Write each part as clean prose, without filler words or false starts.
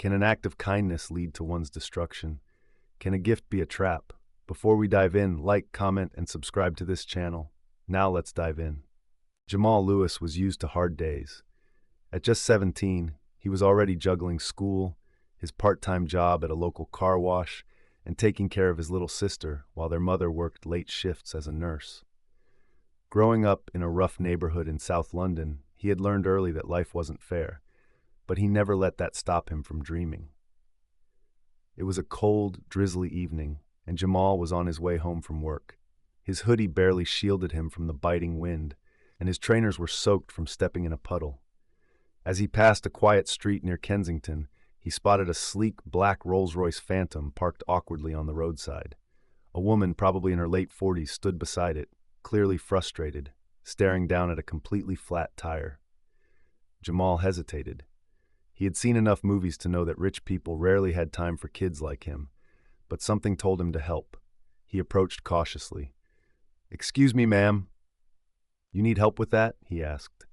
Can an act of kindness lead to one's destruction? Can a gift be a trap? Before we dive in, like, comment, and subscribe to this channel. Now let's dive in. Jamal Lewis was used to hard days. At just 17, he was already juggling school, his part-time job at a local car wash, and taking care of his little sister while their mother worked late shifts as a nurse. Growing up in a rough neighborhood in South London, he had learned early that life wasn't fair, but he never let that stop him from dreaming. It was a cold, drizzly evening, and Jamal was on his way home from work. His hoodie barely shielded him from the biting wind, and his trainers were soaked from stepping in a puddle. As he passed a quiet street near Kensington, he spotted a sleek black Rolls-Royce Phantom parked awkwardly on the roadside. A woman, probably in her late 40s, stood beside it, clearly frustrated, staring down at a completely flat tire. Jamal hesitated. He had seen enough movies to know that rich people rarely had time for kids like him, but something told him to help. He approached cautiously. "Excuse me, ma'am. You need help with that?" he asked.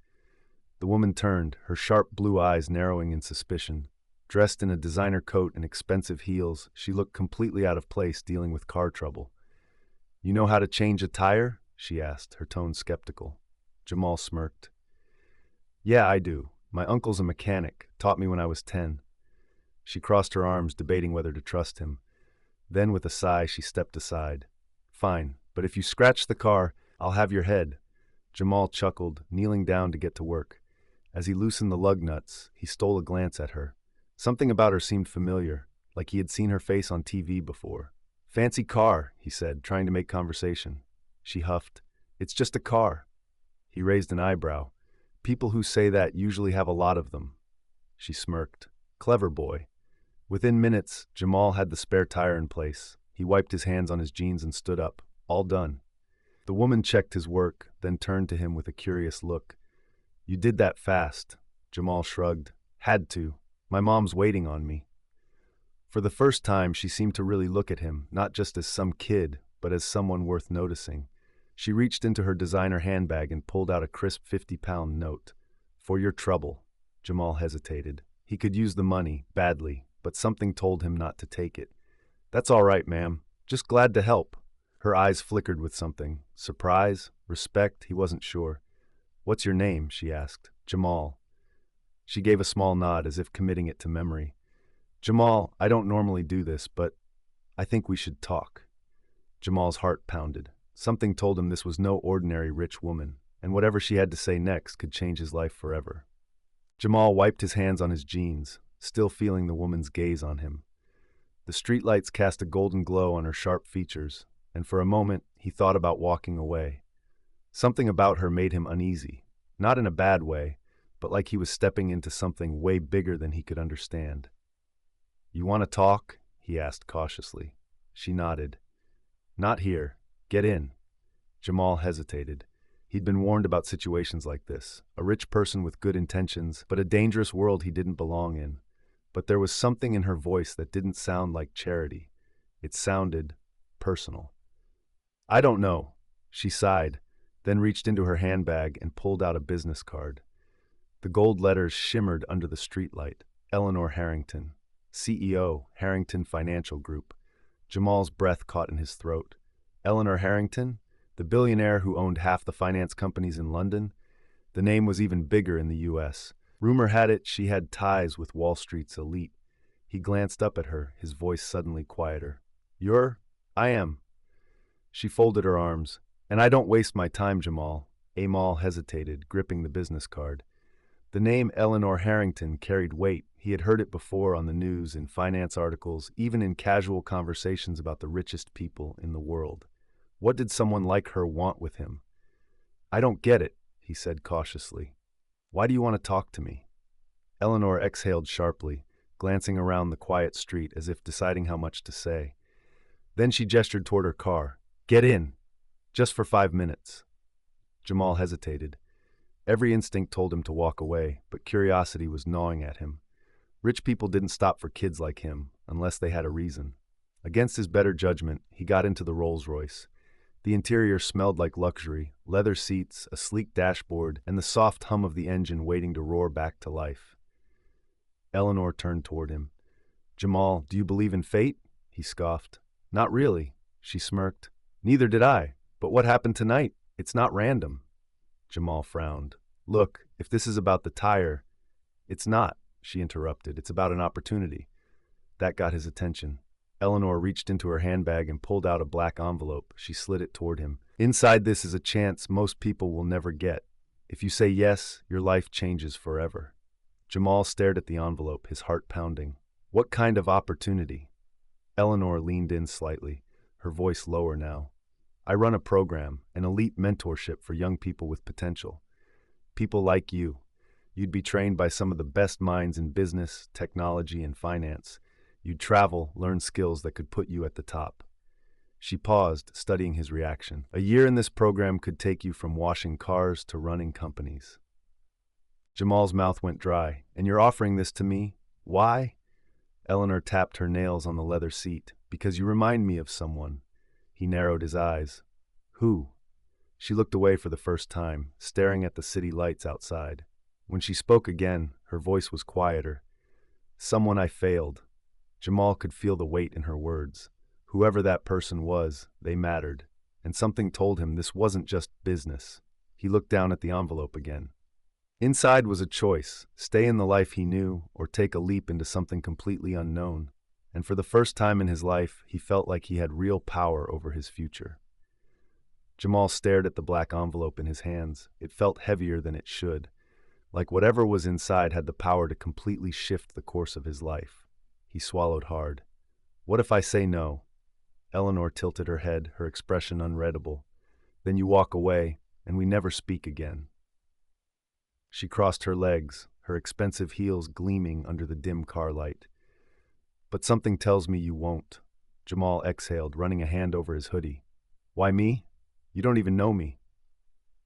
The woman turned, her sharp blue eyes narrowing in suspicion. Dressed in a designer coat and expensive heels, she looked completely out of place dealing with car trouble. "You know how to change a tire?" she asked, her tone skeptical. Jamal smirked. "Yeah, I do. My uncle's a mechanic, taught me when I was 10. She crossed her arms, debating whether to trust him. Then, with a sigh, she stepped aside. "Fine, but if you scratch the car, I'll have your head." Jamal chuckled, kneeling down to get to work. As he loosened the lug nuts, he stole a glance at her. Something about her seemed familiar, like he had seen her face on TV before. "Fancy car," he said, trying to make conversation. She huffed. "It's just a car." He raised an eyebrow. "People who say that usually have a lot of them." She smirked. "Clever boy." Within minutes, Jamal had the spare tire in place. He wiped his hands on his jeans and stood up. All done. The woman checked his work, then turned to him with a curious look. "You did that fast." Jamal shrugged. "Had to. My mom's waiting on me." For the first time, she seemed to really look at him, not just as some kid, but as someone worth noticing. She reached into her designer handbag and pulled out a crisp 50-pound note. "For your trouble." Jamal hesitated. He could use the money, badly, but something told him not to take it. "That's all right, ma'am. Just glad to help." Her eyes flickered with something. Surprise? Respect? He wasn't sure. "What's your name?" she asked. "Jamal." She gave a small nod, as if committing it to memory. "Jamal, I don't normally do this, but I think we should talk." Jamal's heart pounded. Something told him this was no ordinary rich woman, and whatever she had to say next could change his life forever. Jamal wiped his hands on his jeans, still feeling the woman's gaze on him. The streetlights cast a golden glow on her sharp features, and for a moment he thought about walking away. Something about her made him uneasy, not in a bad way, but like he was stepping into something way bigger than he could understand. "You want to talk?" he asked cautiously. She nodded. "Not here. Get in." Jamal hesitated. He'd been warned about situations like this, a rich person with good intentions, but a dangerous world he didn't belong in. But there was something in her voice that didn't sound like charity. It sounded personal. "I don't know." She sighed, then reached into her handbag and pulled out a business card. The gold letters shimmered under the streetlight. Eleanor Harrington, CEO, Harrington Financial Group. Jamal's breath caught in his throat. Eleanor Harrington? The billionaire who owned half the finance companies in London? The name was even bigger in the U.S. Rumor had it she had ties with Wall Street's elite. He glanced up at her, his voice suddenly quieter. I am." She folded her arms. "And I don't waste my time, Jamal." Amal hesitated, gripping the business card. The name Eleanor Harrington carried weight. He had heard it before on the news, in finance articles, even in casual conversations about the richest people in the world. What did someone like her want with him? "I don't get it," he said cautiously. "Why do you want to talk to me?" Eleanor exhaled sharply, glancing around the quiet street as if deciding how much to say. Then she gestured toward her car. "Get in. Just for 5 minutes." Jamal hesitated. Every instinct told him to walk away, but curiosity was gnawing at him. Rich people didn't stop for kids like him, unless they had a reason. Against his better judgment, he got into the Rolls-Royce. The interior smelled like luxury, leather seats, a sleek dashboard, and the soft hum of the engine waiting to roar back to life. Eleanor turned toward him. Jamal, do you believe in fate? He scoffed. Not really, she smirked. Neither did I. But what happened tonight? It's not random. Jamal frowned. Look, if this is about the tire, it's not, she interrupted. It's about an opportunity. That got his attention. Eleanor reached into her handbag and pulled out a black envelope. She slid it toward him. Inside this is a chance most people will never get. If you say yes, your life changes forever. Jamal stared at the envelope, his heart pounding. What kind of opportunity? Eleanor leaned in slightly, her voice lower now. I run a program, an elite mentorship for young people with potential. People like you. You'd be trained by some of the best minds in business, technology, and finance. You'd travel, learn skills that could put you at the top. She paused, studying his reaction. A year in this program could take you from washing cars to running companies. Jamal's mouth went dry. And you're offering this to me? Why? Eleanor tapped her nails on the leather seat. Because you remind me of someone. He narrowed his eyes. Who? She looked away for the first time, staring at the city lights outside. When she spoke again, her voice was quieter. Someone I failed. Jamal could feel the weight in her words. Whoever that person was, they mattered. And something told him this wasn't just business. He looked down at the envelope again. Inside was a choice, stay in the life he knew or take a leap into something completely unknown. And for the first time in his life, he felt like he had real power over his future. Jamal stared at the black envelope in his hands. It felt heavier than it should, like whatever was inside had the power to completely shift the course of his life. He swallowed hard. What if I say no? Eleanor tilted her head, her expression unreadable. Then you walk away, and we never speak again. She crossed her legs, her expensive heels gleaming under the dim car light. But something tells me you won't. Jamal exhaled, running a hand over his hoodie. Why me? You don't even know me.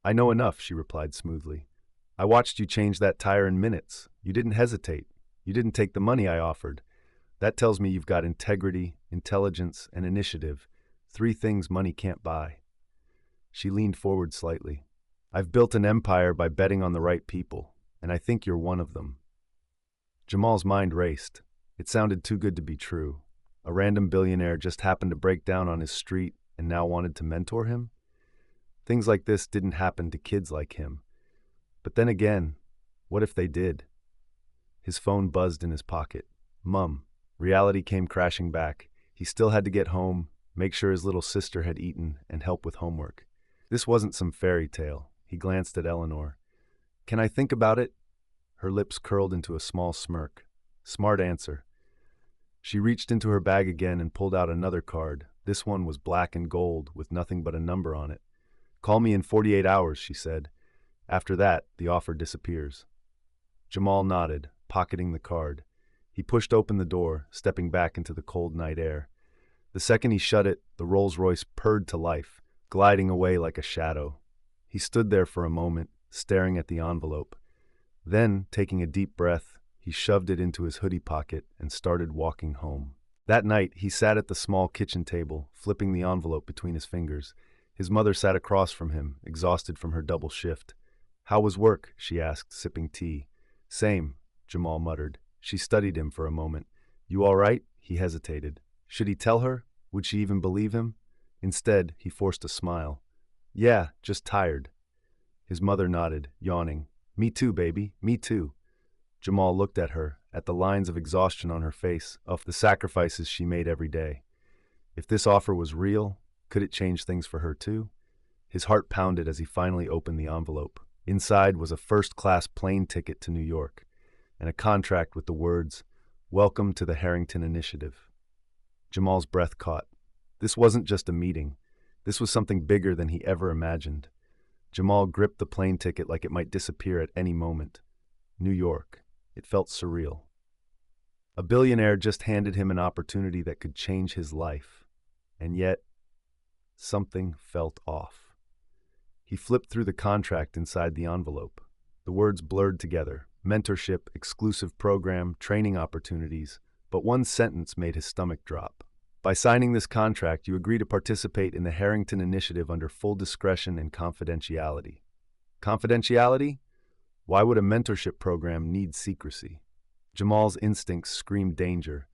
I know enough, she replied smoothly. I watched you change that tire in minutes. You didn't hesitate. You didn't take the money I offered. That tells me you've got integrity, intelligence, and initiative. 3 things money can't buy. She leaned forward slightly. I've built an empire by betting on the right people, and I think you're one of them. Jamal's mind raced. It sounded too good to be true. A random billionaire just happened to break down on his street and now wanted to mentor him? Things like this didn't happen to kids like him. But then again, what if they did? His phone buzzed in his pocket. Mum. Reality came crashing back. He still had to get home, make sure his little sister had eaten, and help with homework. This wasn't some fairy tale. He glanced at Eleanor. Can I think about it? Her lips curled into a small smirk. Smart answer. She reached into her bag again and pulled out another card. This one was black and gold, with nothing but a number on it. Call me in 48 hours, she said. After that, the offer disappears. Jamal nodded, pocketing the card. He pushed open the door, stepping back into the cold night air. The second he shut it, the Rolls-Royce purred to life, gliding away like a shadow. He stood there for a moment, staring at the envelope. Then, taking a deep breath, he shoved it into his hoodie pocket and started walking home. That night, he sat at the small kitchen table, flipping the envelope between his fingers. His mother sat across from him, exhausted from her double shift. How was work? She asked, sipping tea. Same, Jamal muttered. She studied him for a moment. You all right? He hesitated. Should he tell her? Would she even believe him? Instead, he forced a smile. Yeah, just tired. His mother nodded, yawning. Me too, baby, me too. Jamal looked at her, at the lines of exhaustion on her face, of the sacrifices she made every day. If this offer was real, could it change things for her too? His heart pounded as he finally opened the envelope. Inside was a first-class plane ticket to New York, and a contract with the words, Welcome to the Harrington Initiative. Jamal's breath caught. This wasn't just a meeting. This was something bigger than he ever imagined. Jamal gripped the plane ticket like it might disappear at any moment. New York. It felt surreal. A billionaire just handed him an opportunity that could change his life. And yet, something felt off. He flipped through the contract inside the envelope. The words blurred together. Mentorship, exclusive program, training opportunities. But one sentence made his stomach drop. By signing this contract, you agree to participate in the Harrington Initiative under full discretion and confidentiality. Confidentiality? Why would a mentorship program need secrecy? Jamal's instincts screamed danger,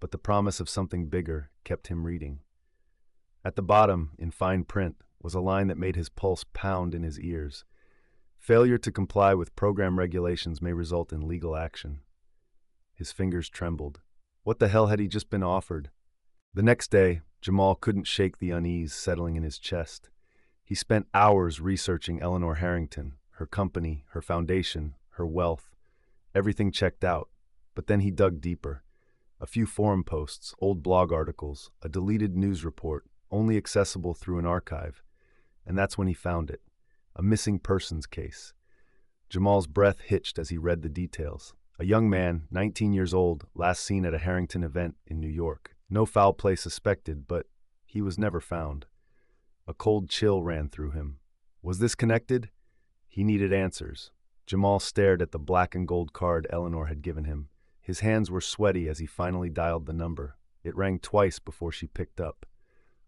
but the promise of something bigger kept him reading. At the bottom, in fine print, was a line that made his pulse pound in his ears. Failure to comply with program regulations may result in legal action. His fingers trembled. What the hell had he just been offered? The next day, Jamal couldn't shake the unease settling in his chest. He spent hours researching Eleanor Harrington, her company, her foundation, her wealth. Everything checked out, but then he dug deeper. A few forum posts, old blog articles, a deleted news report, only accessible through an archive. And that's when he found it. A missing persons case. Jamal's breath hitched as he read the details. A young man, 19 years old, last seen at a Harrington event in New York. No foul play suspected, but he was never found. A cold chill ran through him. Was this connected? He needed answers. Jamal stared at the black and gold card Eleanor had given him. His hands were sweaty as he finally dialed the number. It rang twice before she picked up.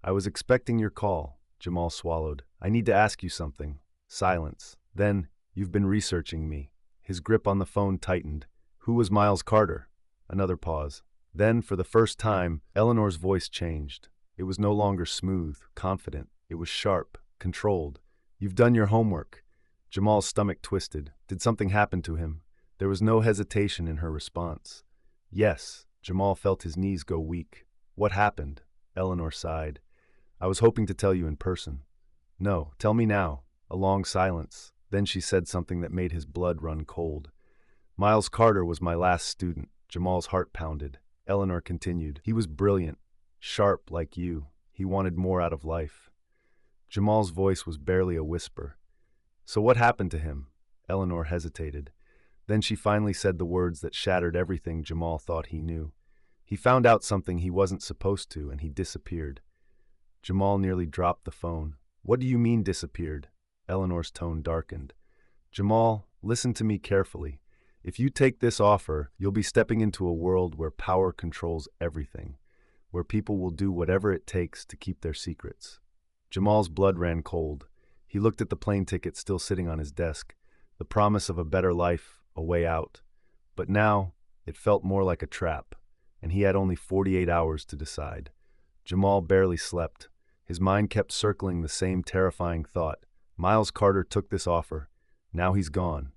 "I was expecting your call," Jamal swallowed. "I need to ask you something." Silence. Then, "You've been researching me." His grip on the phone tightened. "Who was Miles Carter?" Another pause. Then, for the first time, Eleanor's voice changed. It was no longer smooth, confident. It was sharp, controlled. "You've done your homework." Jamal's stomach twisted. Did something happen to him? There was no hesitation in her response. "Yes." Jamal felt his knees go weak. "What happened?" Eleanor sighed. "I was hoping to tell you in person." "No, tell me now." A long silence. Then she said something that made his blood run cold. "Miles Carter was my last student." Jamal's heart pounded. Eleanor continued. "He was brilliant, sharp like you. He wanted more out of life." Jamal's voice was barely a whisper. "So what happened to him?" Eleanor hesitated. Then she finally said the words that shattered everything Jamal thought he knew. "He found out something he wasn't supposed to, and he disappeared." Jamal nearly dropped the phone. "What do you mean disappeared?" Eleanor's tone darkened. "Jamal, listen to me carefully. If you take this offer, you'll be stepping into a world where power controls everything, where people will do whatever it takes to keep their secrets." Jamal's blood ran cold. He looked at the plane ticket still sitting on his desk, the promise of a better life, a way out. But now, it felt more like a trap, and he had only 48 hours to decide. Jamal barely slept. His mind kept circling the same terrifying thought. Miles Carter took this offer. Now he's gone.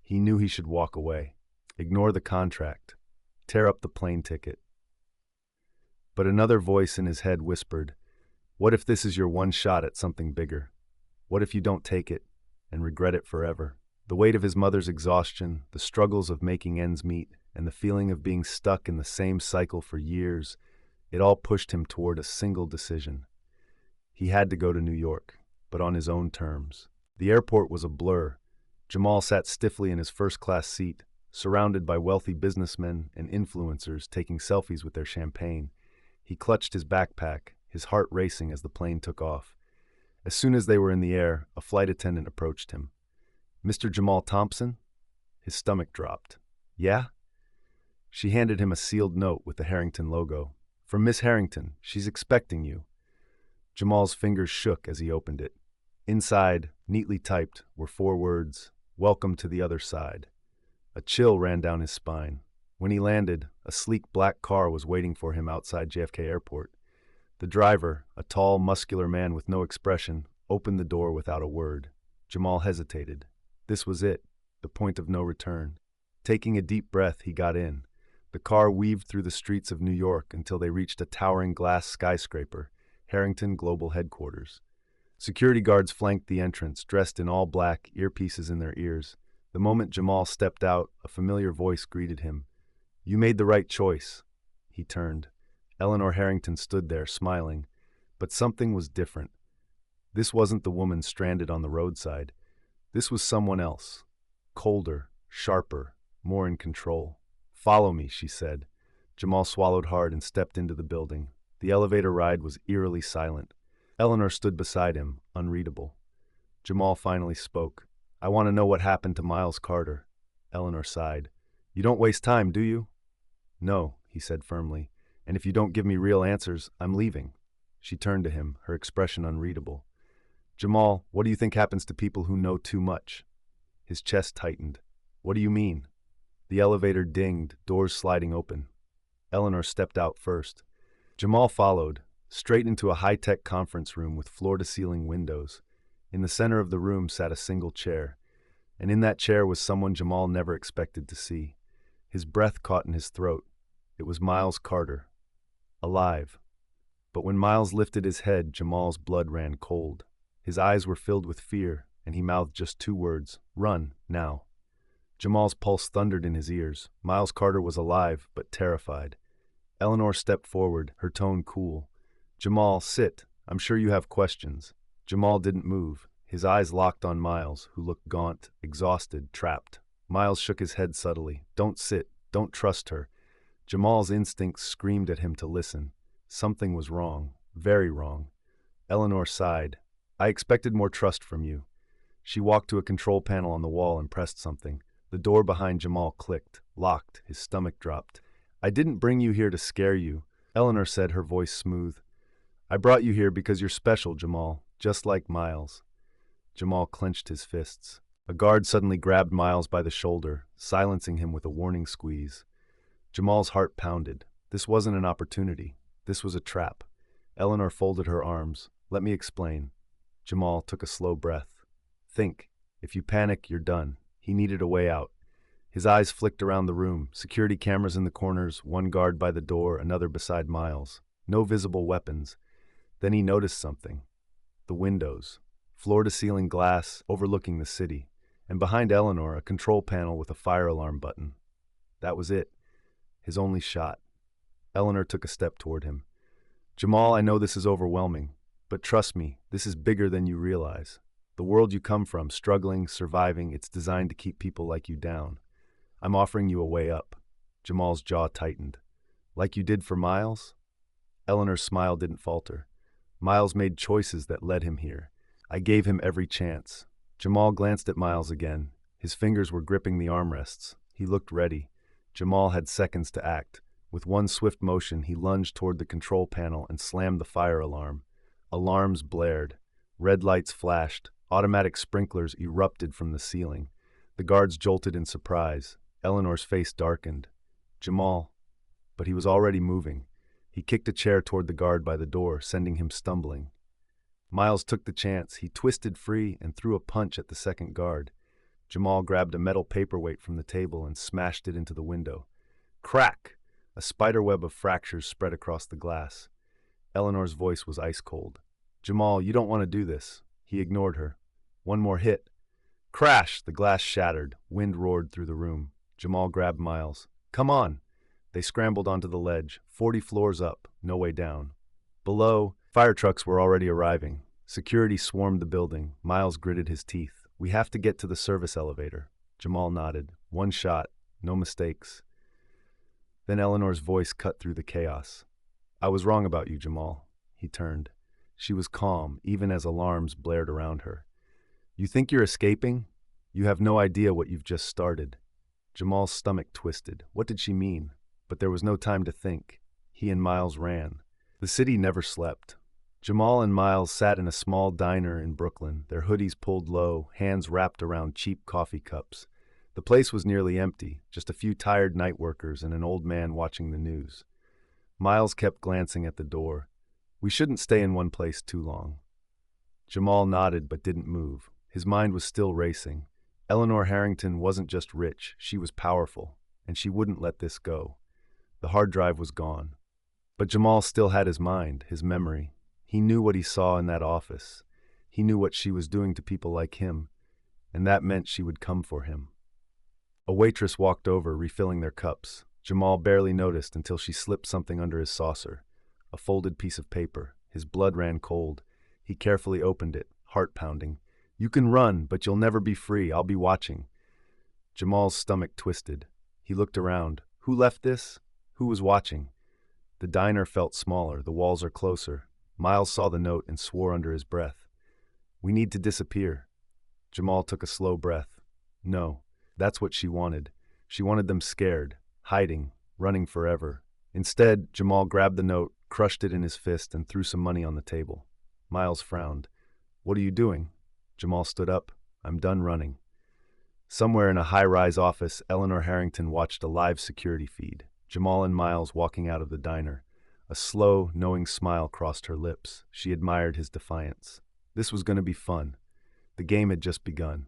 He knew he should walk away. Ignore the contract. Tear up the plane ticket. But another voice in his head whispered, "What if this is your one shot at something bigger? What if you don't take it and regret it forever?" The weight of his mother's exhaustion, the struggles of making ends meet, and the feeling of being stuck in the same cycle for years, it all pushed him toward a single decision. He had to go to New York, but on his own terms. The airport was a blur. Jamal sat stiffly in his first-class seat, surrounded by wealthy businessmen and influencers taking selfies with their champagne. He clutched his backpack, his heart racing as the plane took off. As soon as they were in the air, a flight attendant approached him. "Mr. Jamal Thompson?" His stomach dropped. "Yeah?" She handed him a sealed note with the Harrington logo. "From Miss Harrington. She's expecting you." Jamal's fingers shook as he opened it. Inside, neatly typed, were 4 words, "Welcome to the other side." A chill ran down his spine. When he landed, a sleek black car was waiting for him outside JFK Airport. The driver, a tall, muscular man with no expression, opened the door without a word. Jamal hesitated. This was it, the point of no return. Taking a deep breath, he got in. The car weaved through the streets of New York until they reached a towering glass skyscraper, Harrington Global Headquarters. Security guards flanked the entrance, dressed in all black, earpieces in their ears. The moment Jamal stepped out, a familiar voice greeted him. "You made the right choice." He turned. Eleanor Harrington stood there, smiling. But something was different. This wasn't the woman stranded on the roadside. This was someone else. Colder, sharper, more in control. "Follow me," she said. Jamal swallowed hard and stepped into the building. The elevator ride was eerily silent. Eleanor stood beside him, unreadable. Jamal finally spoke. "I want to know what happened to Miles Carter." Eleanor sighed. "You don't waste time, do you?" "No," he said firmly. "And if you don't give me real answers, I'm leaving." She turned to him, her expression unreadable. "Jamal, what do you think happens to people who know too much?" His chest tightened. "What do you mean?" The elevator dinged, doors sliding open. Eleanor stepped out first. Jamal followed, straight into a high-tech conference room with floor-to-ceiling windows. In the center of the room sat a single chair, and in that chair was someone Jamal never expected to see. His breath caught in his throat. It was Miles Carter, alive. But when Miles lifted his head, Jamal's blood ran cold. His eyes were filled with fear, and he mouthed just two words, "Run, now." Jamal's pulse thundered in his ears. Miles Carter was alive, but terrified. Eleanor stepped forward, her tone cool. "Jamal, sit. I'm sure you have questions." Jamal didn't move. His eyes locked on Miles, who looked gaunt, exhausted, trapped. Miles shook his head subtly. "Don't sit. Don't trust her." Jamal's instincts screamed at him to listen. Something was wrong, very wrong. Eleanor sighed. "I expected more trust from you." She walked to a control panel on the wall and pressed something. The door behind Jamal clicked, locked, his stomach dropped. "I didn't bring you here to scare you," Eleanor said, her voice smooth. "I brought you here because you're special, Jamal, just like Miles." Jamal clenched his fists. A guard suddenly grabbed Miles by the shoulder, silencing him with a warning squeeze. Jamal's heart pounded. This wasn't an opportunity. This was a trap. Eleanor folded her arms. "Let me explain." Jamal took a slow breath. "Think. If you panic, you're done." He needed a way out. His eyes flicked around the room, security cameras in the corners, one guard by the door, another beside Miles. No visible weapons. Then he noticed something. The windows. Floor-to-ceiling glass overlooking the city. And behind Eleanor, a control panel with a fire alarm button. That was it. His only shot. Eleanor took a step toward him. "Jamal, I know this is overwhelming, but trust me, this is bigger than you realize. The world you come from, struggling, surviving, it's designed to keep people like you down. I'm offering you a way up." Jamal's jaw tightened. "Like you did for Miles?" Eleanor's smile didn't falter. "Miles made choices that led him here. I gave him every chance." Jamal glanced at Miles again. His fingers were gripping the armrests. He looked ready. Jamal had seconds to act. With one swift motion, he lunged toward the control panel and slammed the fire alarm. Alarms blared. Red lights flashed. Automatic sprinklers erupted from the ceiling. The guards jolted in surprise. Eleanor's face darkened. "Jamal." But he was already moving. He kicked a chair toward the guard by the door, sending him stumbling. Miles took the chance. He twisted free and threw a punch at the second guard. Jamal grabbed a metal paperweight from the table and smashed it into the window. Crack! A spiderweb of fractures spread across the glass. Eleanor's voice was ice cold. "Jamal, you don't want to do this." He ignored her. "One more hit." Crash! The glass shattered. Wind roared through the room. Jamal grabbed Miles. "Come on." They scrambled onto the ledge, 40 floors up, no way down. Below, fire trucks were already arriving. Security swarmed the building. Miles gritted his teeth. "We have to get to the service elevator." Jamal nodded. "One shot. No mistakes." Then Eleanor's voice cut through the chaos. "I was wrong about you, Jamal." He turned. She was calm, even as alarms blared around her. "You think you're escaping? You have no idea what you've just started." Jamal's stomach twisted. What did she mean? But there was no time to think. He and Miles ran. The city never slept. Jamal and Miles sat in a small diner in Brooklyn, their hoodies pulled low, hands wrapped around cheap coffee cups. The place was nearly empty, just a few tired night workers and an old man watching the news. Miles kept glancing at the door. "We shouldn't stay in one place too long." Jamal nodded but didn't move. His mind was still racing. Eleanor Harrington wasn't just rich, she was powerful, and she wouldn't let this go. The hard drive was gone. But Jamal still had his mind, his memory. He knew what he saw in that office. He knew what she was doing to people like him, and that meant she would come for him. A waitress walked over, refilling their cups. Jamal barely noticed until she slipped something under his saucer. A folded piece of paper. His blood ran cold. He carefully opened it, heart pounding. "You can run, but you'll never be free. I'll be watching." Jamal's stomach twisted. He looked around. Who left this? Who was watching? The diner felt smaller. The walls are closer. Miles saw the note and swore under his breath. "We need to disappear." Jamal took a slow breath. No, that's what she wanted. She wanted them scared, hiding, running forever. Instead, Jamal grabbed the note, crushed it in his fist, and threw some money on the table. Miles frowned. "What are you doing?" Jamal stood up. "I'm done running." Somewhere in a high-rise office, Eleanor Harrington watched a live security feed. Jamal and Miles walking out of the diner. A slow, knowing smile crossed her lips. She admired his defiance. This was going to be fun. The game had just begun.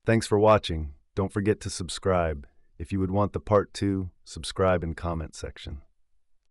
Thanks for watching. Don't forget to subscribe. If you would want the part 2, subscribe and comment section.